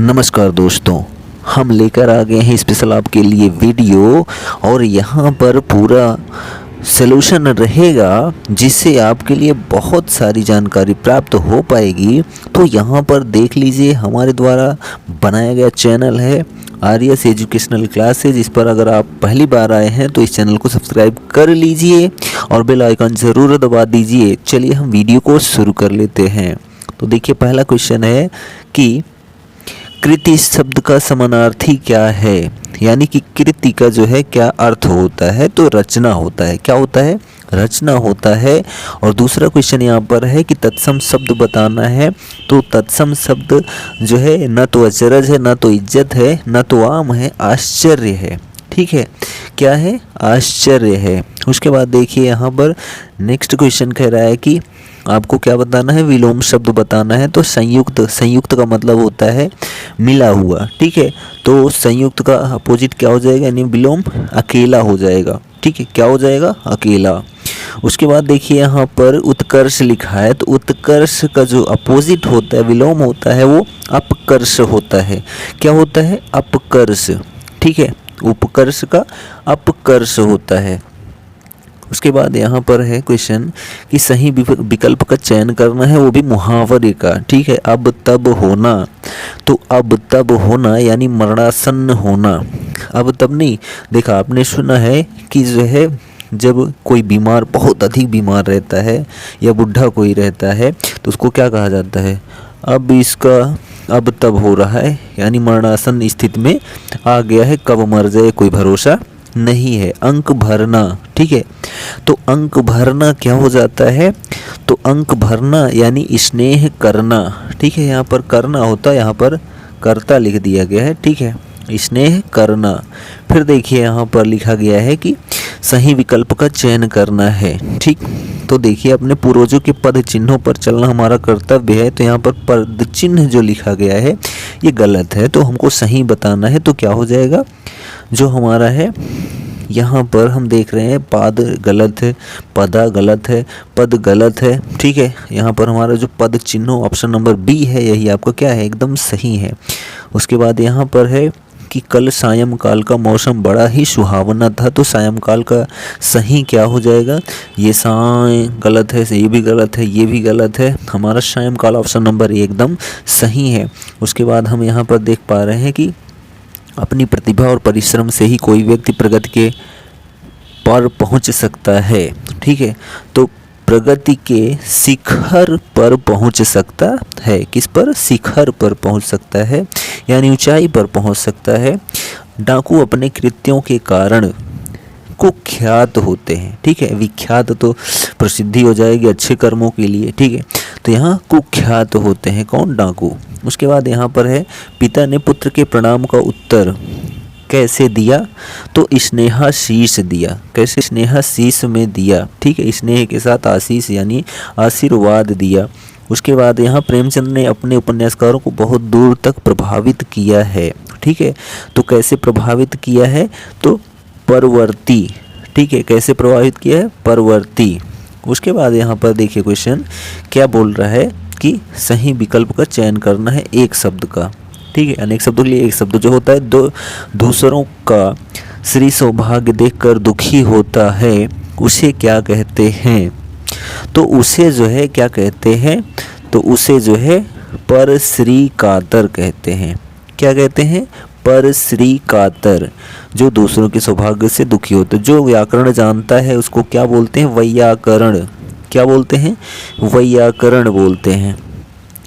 नमस्कार दोस्तों, हम लेकर आ गए हैं स्पेशल आपके लिए वीडियो और यहाँ पर पूरा सलूशन रहेगा जिससे आपके लिए बहुत सारी जानकारी प्राप्त हो पाएगी। तो यहाँ पर देख लीजिए, हमारे द्वारा बनाया गया चैनल है आर्यस एजुकेशनल क्लासेज। इस पर अगर आप पहली बार आए हैं तो इस चैनल को सब्सक्राइब कर लीजिए और बेल आइकन ज़रूर दबा दीजिए। चलिए हम वीडियो को शुरू कर लेते हैं। तो देखिए, पहला क्वेश्चन है कि कृति शब्द का समानार्थी क्या है, यानी कि कृति का जो है क्या अर्थ होता है, तो रचना होता है। क्या होता है? रचना होता है। और दूसरा क्वेश्चन यहाँ पर है कि तत्सम शब्द बताना है। तो तत्सम शब्द जो है न तो अचरज है, न तो इज्जत है, न तो आम है, आश्चर्य है। ठीक है, क्या है? आश्चर्य है। उसके बाद देखिए यहाँ पर नेक्स्ट क्वेश्चन कह रहा है कि आपको क्या बताना है? विलोम शब्द बताना है। तो संयुक्त का मतलब होता है मिला हुआ। ठीक है, तो संयुक्त का अपोजिट क्या हो जाएगा, यानी विलोम अकेला हो जाएगा। ठीक है, क्या हो जाएगा? अकेला। उसके बाद देखिए यहाँ पर उत्कर्ष लिखा है। तो उत्कर्ष का जो अपोजिट होता है, विलोम होता है, वो अपकर्ष होता है। क्या होता है? अपकर्ष। ठीक है, उपकर्ष का अपकर्ष होता है। उसके बाद यहाँ पर है क्वेश्चन कि सही विकल्प का चयन करना है, वो भी मुहावरे का। ठीक है, अब तब होना। तो अब तब होना यानी मरणासन्न होना। अब तब नहीं, देखा आपने सुना है कि जो है जब कोई बीमार, बहुत अधिक बीमार रहता है या बुढ़ा कोई रहता है तो उसको क्या कहा जाता है? अब इसका अब तब हो रहा है, यानी मरणासन्न स्थिति में आ गया है, कब मर जाए कोई भरोसा नहीं है। अंक भरना। ठीक है, तो अंक भरना क्या हो जाता है? तो अंक भरना यानी स्नेह करना। ठीक है, यहाँ पर करना होता है, यहाँ पर कर्ता लिख दिया गया है। ठीक है, स्नेह करना। फिर देखिए यहाँ पर लिखा गया है कि सही विकल्प का चयन करना है। ठीक, तो देखिए अपने पूर्वजों के पद चिन्हों पर चलना हमारा कर्तव्य है। तो यहाँ पर पद चिन्ह जो लिखा गया है ये गलत है, तो हमको सही बताना है। तो क्या हो जाएगा? जो हमारा है यहाँ पर हम देख रहे हैं पाद गलत है, पदा गलत है, पद गलत है। ठीक है, यहाँ पर हमारा जो पद चिन्ह ऑप्शन नंबर बी है, यही आपका क्या है? एकदम सही है। उसके बाद यहाँ पर है कि कल सायंकाल का मौसम बड़ा ही सुहावना था। तो सायंकाल का सही क्या हो जाएगा? ये साय गलत है, ये भी गलत है, ये भी गलत है। हमारा सायंकाल ऑप्शन नंबर ए एकदम सही है। उसके बाद हम यहाँ पर देख पा रहे हैं कि अपनी प्रतिभा और परिश्रम से ही कोई व्यक्ति प्रगति के पर पहुंच सकता है। ठीक है, तो प्रगति के शिखर पर पहुंच सकता है। किस पर? शिखर पर पहुंच सकता है, यानी ऊंचाई पर पहुंच सकता है। डाकू अपने कृत्यों के कारण कुख्यात होते हैं। ठीक है, विख्यात तो प्रसिद्धि हो जाएगी अच्छे कर्मों के लिए। ठीक है, तो यहाँ कुख्यात होते हैं कौन? डाकू। उसके बाद यहाँ पर है पिता ने पुत्र के प्रणाम का उत्तर कैसे दिया? तो स्नेहाशीष दिया। कैसे? स्नेहाशीष में दिया। ठीक है, स्नेह के साथ आशीष यानी आशीर्वाद दिया। उसके बाद यहाँ प्रेमचंद ने अपने उपन्यासकारों को बहुत दूर तक प्रभावित किया है। ठीक है, तो कैसे प्रभावित किया है? तो परवर्ती। ठीक है, कैसे प्रभावित किया है? परवर्ती। उसके बाद यहाँ पर देखिए क्वेश्चन क्या बोल रहा है कि सही विकल्प का चयन करना है एक शब्द का। ठीक है, अनेक शब्दों के लिए एक शब्द जो होता है, दो दूसरों का श्री सौभाग्य देखकर दुखी होता है, उसे क्या कहते हैं? तो उसे जो है क्या कहते हैं? तो उसे जो है पर श्री कातर कहते हैं। क्या कहते हैं? पर श्री कातर। जो दूसरों के सौभाग्य से दुखी होते, जो व्याकरण जानता है उसको क्या बोलते हैं? वैयाकरण। क्या बोलते हैं? वैयाकरण बोलते हैं।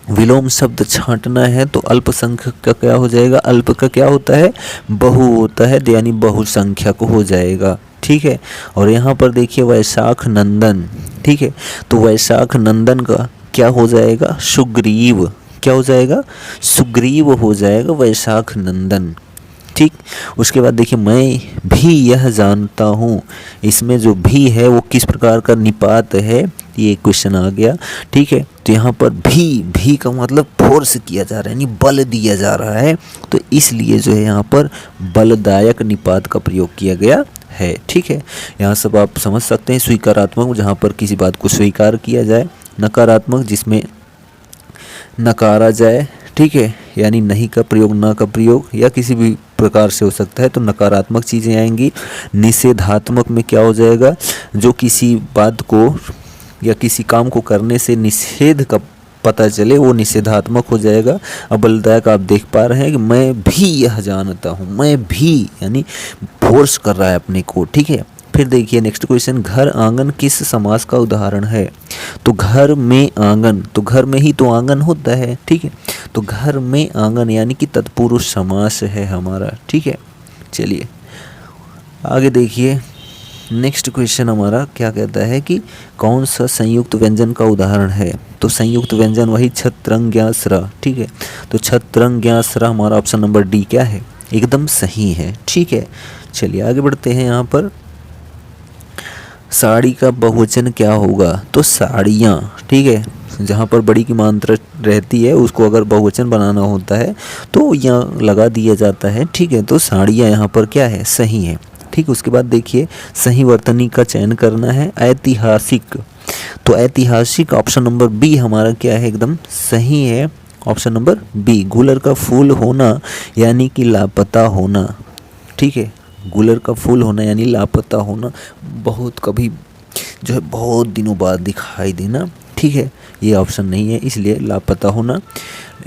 विलोम शब्द छांटना है तो अल्पसंख्यक का क्या हो जाएगा? अल्प का क्या होता है? बहु होता है, यानी बहुसंख्यक हो जाएगा। ठीक है, और यहाँ पर देखिए वैशाख नंदन। ठीक है, तो वैशाख नंदन का क्या हो जाएगा? सुग्रीव। क्या हो जाएगा? सुग्रीव हो जाएगा, वैशाख नंदन। ठीक, उसके बाद देखिए मैं भी यह जानता हूँ। इसमें जो भी है वो किस प्रकार का निपात है, ये क्वेश्चन आ गया। ठीक है, तो यहाँ पर भी का मतलब फोर्स किया जा रहा है, यानी बल दिया जा रहा है। तो इसलिए जो है यहाँ पर बलदायक निपात का प्रयोग किया गया है। ठीक है, यहाँ सब आप समझ सकते हैं। स्वीकारात्मक जहाँ पर किसी बात को स्वीकार किया जाए, नकारात्मक जिसमें नकारा जाए। ठीक है, यानी नहीं का प्रयोग, ना का प्रयोग या किसी भी प्रकार से हो सकता है। तो नकारात्मक चीज़ें आएंगी। निषेधात्मक में क्या हो जाएगा, जो किसी बात को या किसी काम को करने से निषेध का पता चले वो निषेधात्मक हो जाएगा। अब बलदायक आप देख पा रहे हैं कि मैं भी यह जानता हूँ, मैं भी यानी फोर्स कर रहा है अपने को, ठीक है। फिर देखिए नेक्स्ट क्वेश्चन, घर आंगन किस समास का उदाहरण है। तो घर में आंगन, तो घर में ही तो आंगन होता है, ठीक है। तो घर में आंगन यानी कि तत्पुरुष समास है हमारा, ठीक है। चलिए आगे देखिए नेक्स्ट क्वेश्चन हमारा क्या कहता है कि कौन सा संयुक्त व्यंजन का उदाहरण है। तो संयुक्त व्यंजन वही छत्रंग्यास्र, ठीक है। तो छत्रंग्यास्र हमारा ऑप्शन नंबर डी क्या है, एकदम सही है, ठीक है। चलिए आगे बढ़ते हैं। यहाँ पर साड़ी का बहुवचन क्या होगा। तो साड़ियाँ, ठीक है। जहाँ पर बड़ी की मात्रा रहती है उसको अगर बहुवचन बनाना होता है तो यहाँ लगा दिया जाता है, ठीक है। तो साड़ियाँ यहाँ पर क्या है, सही है, ठीक। उसके बाद देखिए सही वर्तनी का चयन करना है। ऐतिहासिक, तो ऐतिहासिक ऑप्शन नंबर बी हमारा क्या है, एकदम सही है, ऑप्शन नंबर बी। गुलर का फूल होना यानी कि लापता होना, ठीक है। गुलर का फूल होना यानी लापता होना, बहुत कभी जो है बहुत दिनों बाद दिखाई देना, ठीक है। ये ऑप्शन नहीं है, इसलिए लापता होना।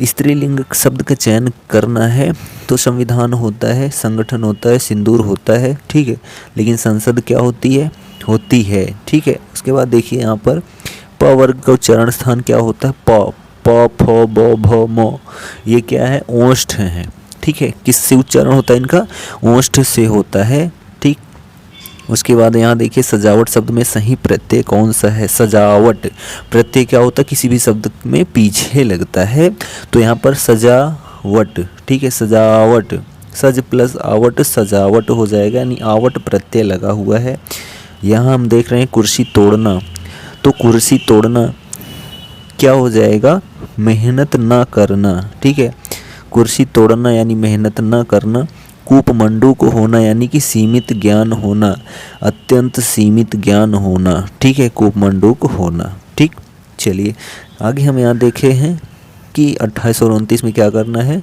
स्त्रीलिंग शब्द का चयन करना है। तो संविधान होता है, संगठन होता है, सिंदूर होता है, ठीक है। लेकिन संसद क्या होती है, होती है, ठीक है। उसके बाद देखिए यहाँ पर प वर्ग का उच्चारण स्थान क्या होता है, प फ ब भ म, ये क्या है, ओष्ठ है, ठीक है। किससे उच्चारण होता है इनका, ओष्ठ से होता है, ठीक। उसके बाद यहाँ देखिए सजावट शब्द में सही प्रत्यय कौन सा है। सजावट प्रत्यय क्या होता है, किसी भी शब्द में पीछे लगता है। तो यहाँ पर सजावट, ठीक है, सजावट, सज प्लस आवट सजावट हो जाएगा, यानी आवट प्रत्यय लगा हुआ है। यहाँ हम देख रहे हैं कुर्सी तोड़ना, तो कुर्सी तोड़ना क्या हो जाएगा, मेहनत ना करना, ठीक है। कुर्सी तोड़ना यानी मेहनत ना करना। कूपमंडूक होना यानी कि सीमित ज्ञान होना, अत्यंत सीमित ज्ञान होना, ठीक है, कूपमंडूक होना, ठीक। चलिए आगे हम यहाँ देखे हैं कि 2829 में क्या करना है,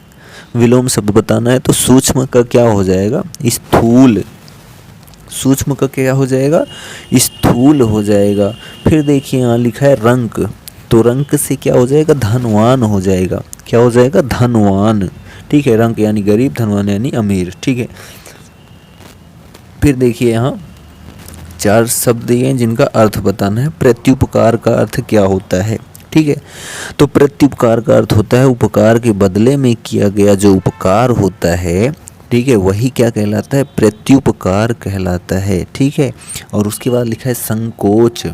विलोम शब्द बताना है। तो सूक्ष्म का क्या हो जाएगा, स्थूल, सूक्ष्म का क्या हो जाएगा, स्थूल हो जाएगा। फिर देखिए यहाँ लिखा है रंक, तो रंक से क्या हो जाएगा, धनवान हो जाएगा, क्या हो जाएगा, धनवान, ठीक है। रंक यानी गरीब, धनवान यानी अमीर, ठीक है। फिर देखिए यहाँ 4 शब्द दिए हैं जिनका अर्थ बताना है। प्रत्युपकार का अर्थ क्या होता है, ठीक है। तो प्रत्युपकार का अर्थ होता है उपकार के बदले में किया गया जो उपकार होता है, ठीक है, वही क्या कहलाता है, प्रत्युपकार कहलाता है, ठीक है। और उसके बाद लिखा है संकोच,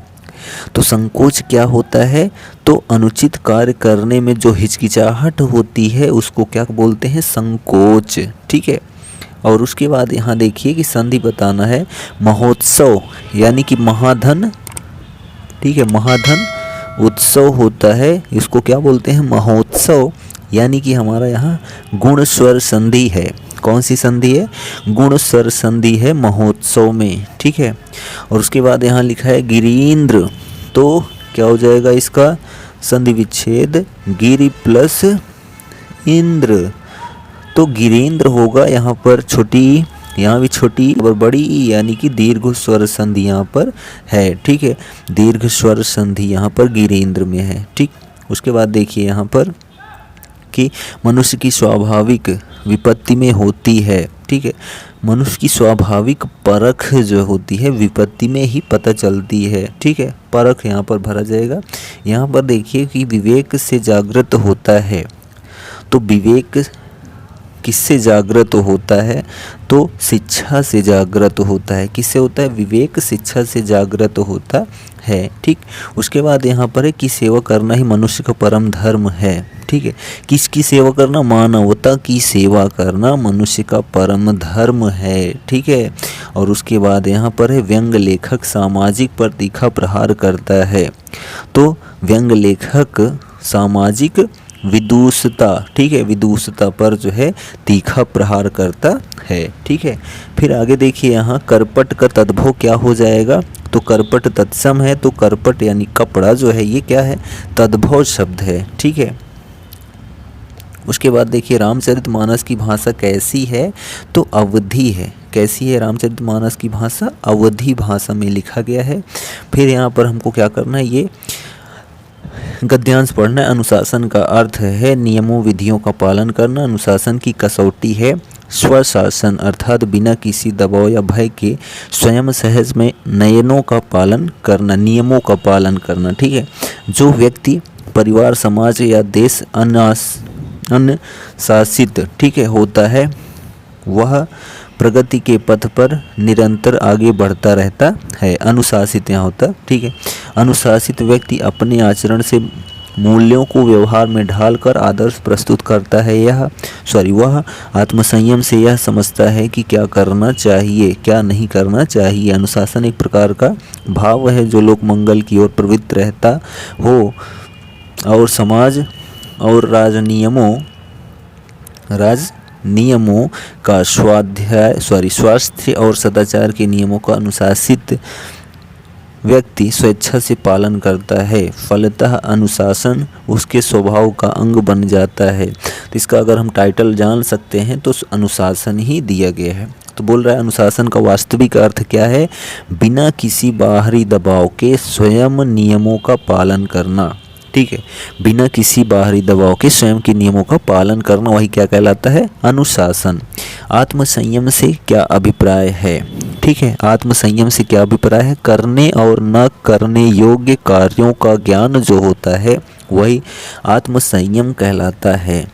तो संकोच क्या होता है, तो अनुचित कार्य करने में जो हिचकिचाहट होती है उसको क्या बोलते हैं, संकोच, ठीक है। और उसके बाद यहाँ देखिए कि संधि बताना है। महोत्सव यानी कि महाधन, ठीक है, महाधन उत्सव होता है, इसको क्या बोलते हैं, महोत्सव, यानी कि हमारा यहाँ गुण स्वर संधि है। कौन सी संधि है, गुण स्वर संधि है महोत्सव में, ठीक है। और उसके बाद यहाँ लिखा है गिरीन्द्र, तो क्या हो जाएगा इसका संधि विच्छेद, गिरि प्लस इंद्र, तो गिरीन्द्र होगा यहाँ पर छोटी, यहाँ भी छोटी और बड़ी, यानी कि दीर्घ स्वर संधि यहाँ पर है, ठीक है। दीर्घ स्वर संधि यहाँ पर गिरीन्द्र में है, ठीक। उसके बाद देखिए यहाँ पर कि मनुष्य की स्वाभाविक विपत्ति में होती है, ठीक है। मनुष्य की स्वाभाविक परख जो होती है विपत्ति में ही पता चलती है, ठीक है। परख यहाँ पर भरा जाएगा। यहाँ पर देखिए कि विवेक से जागृत होता है, तो विवेक किससे जागृत होता है, तो शिक्षा से जागृत होता है। किससे होता है, विवेक शिक्षा से जागृत होता है, ठीक। उसके बाद यहाँ पर है कि सेवा करना ही मनुष्य का परम धर्म है, ठीक है। किसकी सेवा करना, मानवता की सेवा करना मनुष्य का परम धर्म है, ठीक है। और उसके बाद यहाँ पर है व्यंग लेखक सामाजिक पर तीखा प्रहार करता है, तो व्यंग लेखक सामाजिक विदूषता, ठीक है, विदूषता पर जो है तीखा प्रहार करता है, ठीक है। फिर आगे देखिए यहाँ करपट का तद्भव क्या हो जाएगा, तो करपट तत्सम है, तो करपट यानी कपड़ा जो है ये क्या है, तद्भव शब्द है, ठीक है। उसके बाद देखिए रामचरितमानस की भाषा कैसी है, तो अवधी है। कैसी है रामचरितमानस की भाषा? अवधी भाषा में लिखा गया है। फिर यहाँ पर हमको क्या करना है, ये गद्यांश पढ़ना है। अनुशासन का अर्थ है नियमों विधियों का पालन करना। अनुशासन की कसौटी है स्वशासन, अर्थात बिना किसी दबाव या भय के स्वयं सहज में नियमों का पालन करना, नियमों का पालन करना। ठीक है, जो व्यक्ति परिवार, समाज या देश अनुशासित ठीक है होता है, वह प्रगति के पथ पर निरंतर आगे बढ़ता रहता है। अनुशासित यहाँ होता, ठीक है। अनुशासित व्यक्ति अपने आचरण से मूल्यों को व्यवहार में ढालकर आदर्श प्रस्तुत करता है। वह आत्मसंयम से यह समझता है कि क्या करना चाहिए, क्या नहीं करना चाहिए। अनुशासन एक प्रकार का भाव है जो लोक मंगल की ओर प्रवृत्त रहता हो और समाज और राजनियमों का स्वास्थ्य और सदाचार के नियमों का अनुशासित व्यक्ति स्वेच्छा से पालन करता है। फलतः अनुशासन उसके स्वभाव का अंग बन जाता है। तो इसका अगर हम टाइटल जान सकते हैं तो अनुशासन ही दिया गया है। तो बोल रहा है अनुशासन का वास्तविक अर्थ क्या है? बिना किसी बाहरी दबाव के स्वयं नियमों का पालन करना। ठीक है, बिना किसी बाहरी दबाव के स्वयं के नियमों का पालन करना, वही क्या कहलाता है? अनुशासन। आत्मसंयम से क्या अभिप्राय है? ठीक है, आत्मसंयम से क्या अभिप्राय है? करने और न करने योग्य कार्यों का ज्ञान जो होता है वही आत्मसंयम कहलाता है।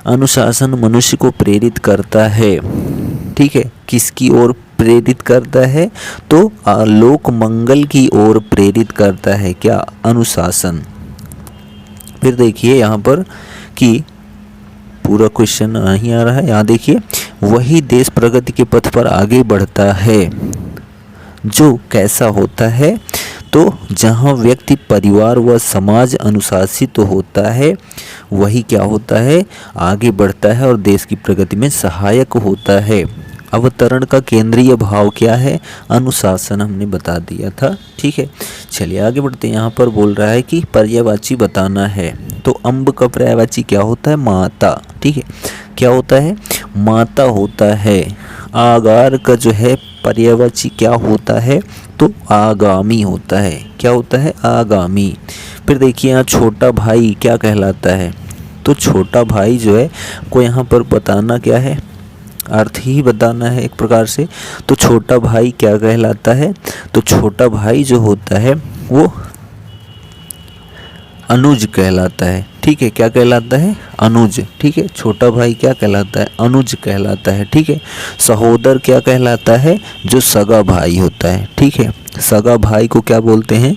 अनुशासन मनुष्य को प्रेरित करता है। ठीक है, किसकी ओर प्रेरित करता है? तो लोक मंगल की ओर प्रेरित करता है। क्या? अनुशासन। फिर देखिए यहाँ पर कि पूरा क्वेश्चन नहीं आ रहा है। यहाँ देखिए, वही देश प्रगति के पथ पर आगे बढ़ता है जो कैसा होता है? तो जहाँ व्यक्ति, परिवार व समाज अनुशासित होता है वही क्या होता है? आगे बढ़ता है और देश की प्रगति में सहायक होता है। अवतरण का केंद्रीय भाव क्या है? अनुशासन, हमने बता दिया था। ठीक है, चलिए आगे बढ़ते हैं। यहाँ पर बोल रहा है कि पर्यायवाची बताना है। तो अम्ब का पर्यायवाची क्या होता है? माता। ठीक है, क्या होता है? माता होता है। आगार का जो है पर्यायवाची क्या होता है? तो आगामी होता है। क्या होता है? आगामी। फिर देखिए यहाँ छोटा भाई क्या कहलाता है? तो छोटा भाई जो है को यहाँ पर बताना क्या है? अर्थ ही बताना है एक प्रकार से। तो छोटा भाई क्या कहलाता है? तो छोटा भाई जो होता है वो अनुज कहलाता है। ठीक है, क्या कहलाता है? अनुज। ठीक है, छोटा भाई क्या कहलाता है? अनुज कहलाता है। ठीक है, सहोदर क्या कहलाता है? जो सगा भाई होता है। ठीक है, सगा भाई को क्या बोलते हैं?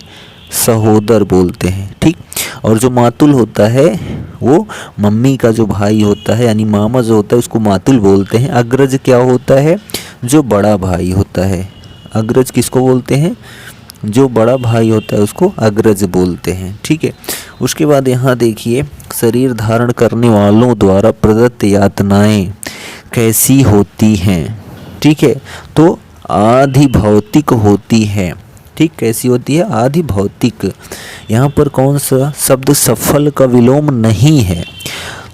सहोदर बोलते हैं। ठीक, और जो मातुल होता है वो मम्मी का जो भाई होता है यानी मामा जो होता है उसको मातुल बोलते हैं। अग्रज क्या होता है? जो बड़ा भाई होता है। अग्रज किसको बोलते हैं? जो बड़ा भाई होता है उसको अग्रज बोलते हैं। ठीक है, उसके बाद यहाँ देखिए, शरीर धारण करने वालों द्वारा प्रदत्त यातनाएं कैसी होती हैं? ठीक है, तो आधि भौतिक होती है। ठीक, कैसी होती है? आधि भौतिक। यहाँ पर कौन सा शब्द? सफल का विलोम नहीं है।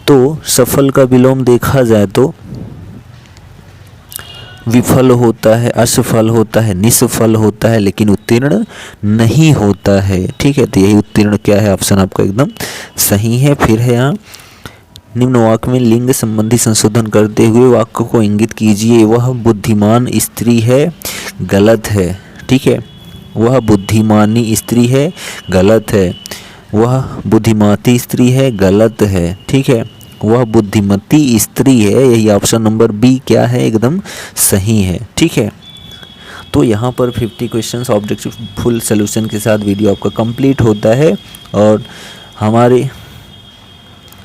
तो सफल का विलोम देखा जाए तो विफल होता है, असफल होता है, निष्फल होता है, लेकिन उत्तीर्ण नहीं होता है। ठीक है, तो यही उत्तीर्ण क्या है? ऑप्शन आपका एकदम सही है। फिर है यहाँ निम्न वाक्य में लिंग संबंधी संशोधन करते हुए वाक्य को इंगित कीजिए। वह बुद्धिमान स्त्री है, गलत है। ठीक है, वह बुद्धिमानी स्त्री है, गलत है। वह बुद्धिमाती स्त्री है, गलत है। ठीक है, वह बुद्धिमती स्त्री है, यही ऑप्शन नंबर बी क्या है? एकदम सही है। ठीक है, तो यहाँ पर 50 क्वेश्चंस ऑब्जेक्टिव फुल सोल्यूशन के साथ वीडियो आपका कंप्लीट होता है। और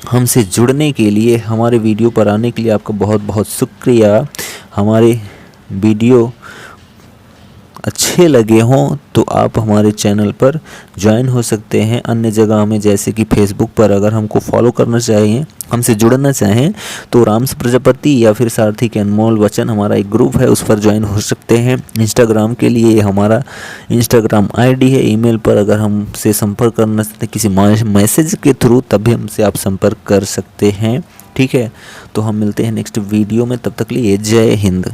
हमसे जुड़ने के लिए, हमारे वीडियो पर आने के लिए आपका बहुत बहुत शुक्रिया। हमारे वीडियो अच्छे लगे हों तो आप हमारे चैनल पर ज्वाइन हो सकते हैं। अन्य जगह हमें जैसे कि फेसबुक पर अगर हमको फॉलो करना चाहिए हमसे जुड़ना चाहें तो राम्स प्रजापति या फिर सारथी के अनमोल वचन हमारा एक ग्रुप है, उस पर ज्वाइन हो सकते हैं। इंस्टाग्राम के लिए हमारा इंस्टाग्राम आईडी है। ईमेल पर अगर हमसे संपर्क करना चाहते हैं किसी मैसेज के थ्रू, तब भी हमसे आप संपर्क कर सकते हैं। ठीक है, तो हम मिलते हैं नेक्स्ट वीडियो में, तब तक लिए जय हिंद।